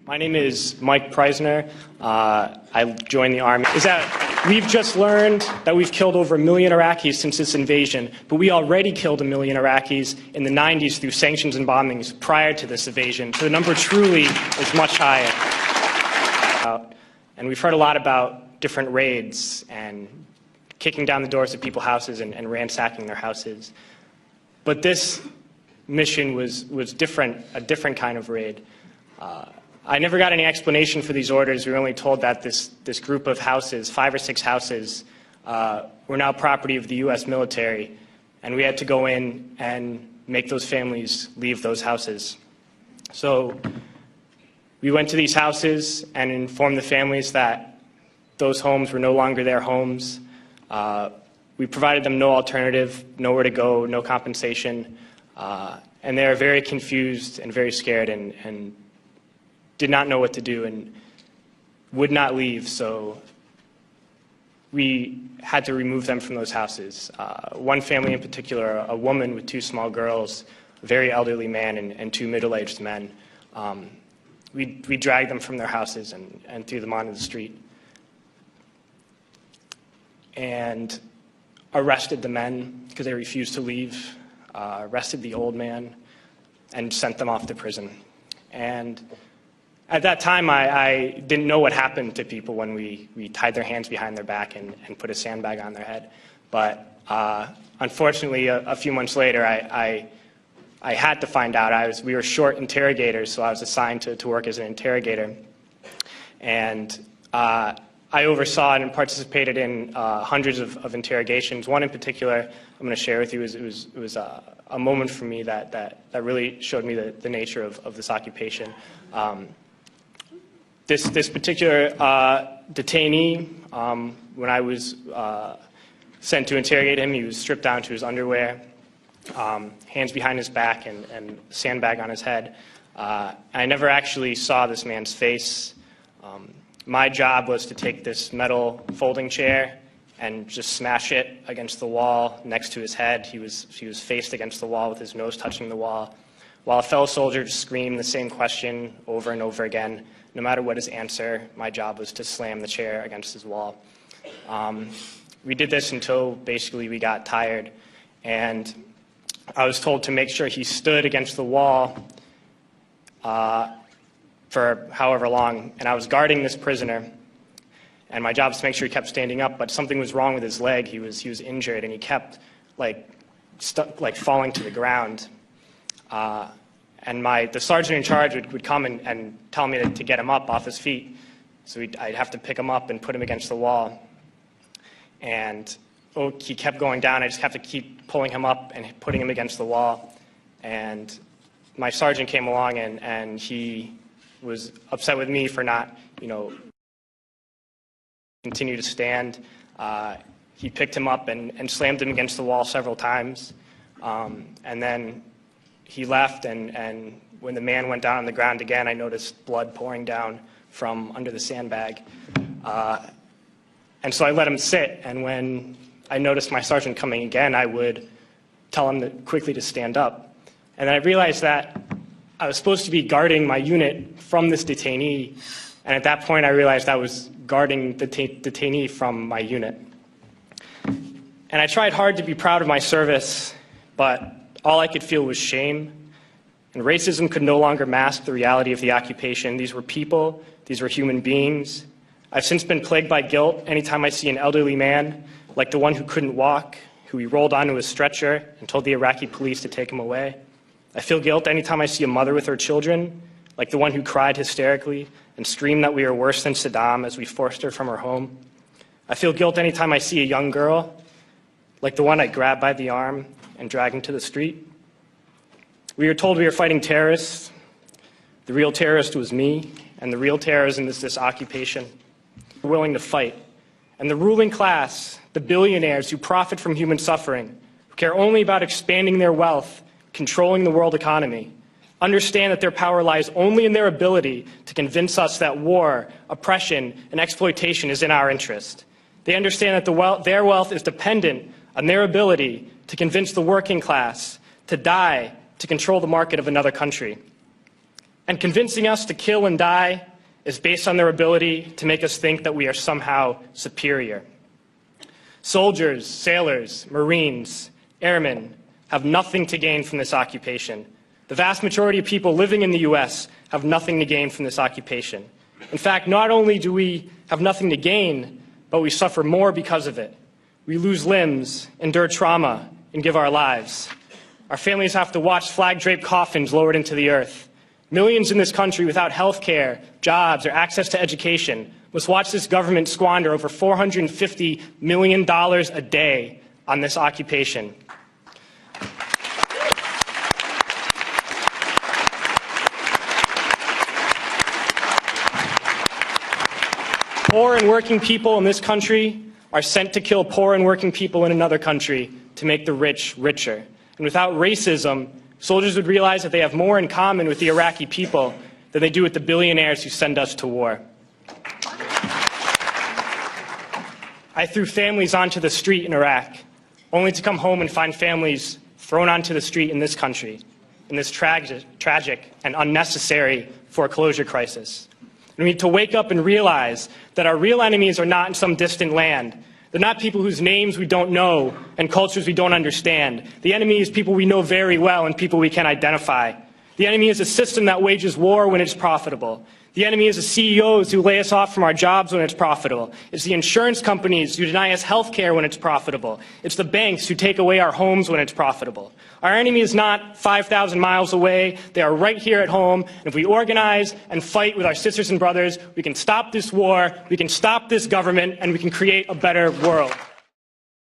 My name is Mike Prysner. I joined the Army. Is that we've just learned that we've killed over 1 million Iraqis since this invasion, but we already killed 1 million Iraqis in the 90s through sanctions and bombings prior to this invasion. So the number truly is much higher. And we've heard a lot about different raids and kicking down the doors of people's houses and ransacking their houses. But this mission was different, a different kind of raid. I never got any explanation for these orders. We were only told that this group of houses, 5 or 6 houses, were now property of the U.S. military, and we had to go in and make those families leave those houses. So we went to these houses and informed the families that those homes were no longer their homes. We provided them no alternative, nowhere to go, no compensation, and they were very confused and very scared and did not know what to do and would not leave, so we had to remove them from those houses. One family in particular, a woman with 2 small girls, a very elderly man and 2 middle-aged men, we dragged them from their houses and threw them onto the street and arrested the men because they refused to leave, arrested the old man, and sent them off to prison. And at that time, I didn't know what happened to people when we tied their hands behind their back and put a sandbag on their head. But unfortunately, a few months later, I had to find out. We were short interrogators, so I was assigned to work as an interrogator. And I oversaw and participated in hundreds of interrogations. One in particular I'm going to share with you. It was a moment for me that really showed me the nature of this occupation. This particular detainee, when I was sent to interrogate him, he was stripped down to his underwear, hands behind his back, and sandbag on his head. I never actually saw this man's face. My job was to take this metal folding chair and just smash it against the wall next to his head. He was faced against the wall with his nose touching the wall, while a fellow soldier just screamed the same question over and over again. No matter what his answer, my job was to slam the chair against his wall. We did this until basically we got tired, and I was told to make sure he stood against the wall for however long, and I was guarding this prisoner, and my job was to make sure he kept standing up, but something was wrong with his leg. He was injured, and he kept falling to the ground. And the sergeant in charge would come and tell me to get him up off his feet. So I'd have to pick him up and put him against the wall. And he kept going down. I just have to keep pulling him up and putting him against the wall. And my sergeant came along and he was upset with me for not, continue to stand. He picked him up and slammed him against the wall several times. And then he left, and when the man went down on the ground again, I noticed blood pouring down from under the sandbag. And so I let him sit, and when I noticed my sergeant coming again, I would tell him quickly to stand up. And then I realized that I was supposed to be guarding my unit from this detainee, and at that point I realized I was guarding the detainee from my unit. And I tried hard to be proud of my service, but all I could feel was shame, and racism could no longer mask the reality of the occupation. These were people, these were human beings. I've since been plagued by guilt anytime I see an elderly man, like the one who couldn't walk, who we rolled onto his stretcher and told the Iraqi police to take him away. I feel guilt anytime I see a mother with her children, like the one who cried hysterically and screamed that we were worse than Saddam as we forced her from her home. I feel guilt anytime I see a young girl, like the one I grabbed by the arm and dragged into the street. We were told we were fighting terrorists. The real terrorist was me, and the real terrorism is this occupation. We're willing to fight. And the ruling class, the billionaires who profit from human suffering, who care only about expanding their wealth, controlling the world economy, understand that their power lies only in their ability to convince us that war, oppression, and exploitation is in our interest. They understand that their wealth is dependent on their ability to convince the working class to die to control the market of another country. And convincing us to kill and die is based on their ability to make us think that we are somehow superior. Soldiers, sailors, Marines, airmen have nothing to gain from this occupation. The vast majority of people living in the U.S. have nothing to gain from this occupation. In fact, not only do we have nothing to gain, but we suffer more because of it. We lose limbs, endure trauma, and give our lives. Our families have to watch flag-draped coffins lowered into the earth. Millions in this country without health care, jobs, or access to education must watch this government squander over $450 million a day on this occupation. Poor and working people in this country are sent to kill poor and working people in another country to make the rich richer. And without racism, soldiers would realize that they have more in common with the Iraqi people than they do with the billionaires who send us to war. I threw families onto the street in Iraq, only to come home and find families thrown onto the street in this country, in this tragic and unnecessary foreclosure crisis. We need to wake up and realize that our real enemies are not in some distant land. They're not people whose names we don't know and cultures we don't understand. The enemy is people we know very well and people we can identify. The enemy is a system that wages war when it's profitable. The enemy is the CEOs who lay us off from our jobs when it's profitable. It's the insurance companies who deny us health care when it's profitable. It's the banks who take away our homes when it's profitable. Our enemy is not 5,000 miles away. They are right here at home. And if we organize and fight with our sisters and brothers, we can stop this war, we can stop this government, and we can create a better world.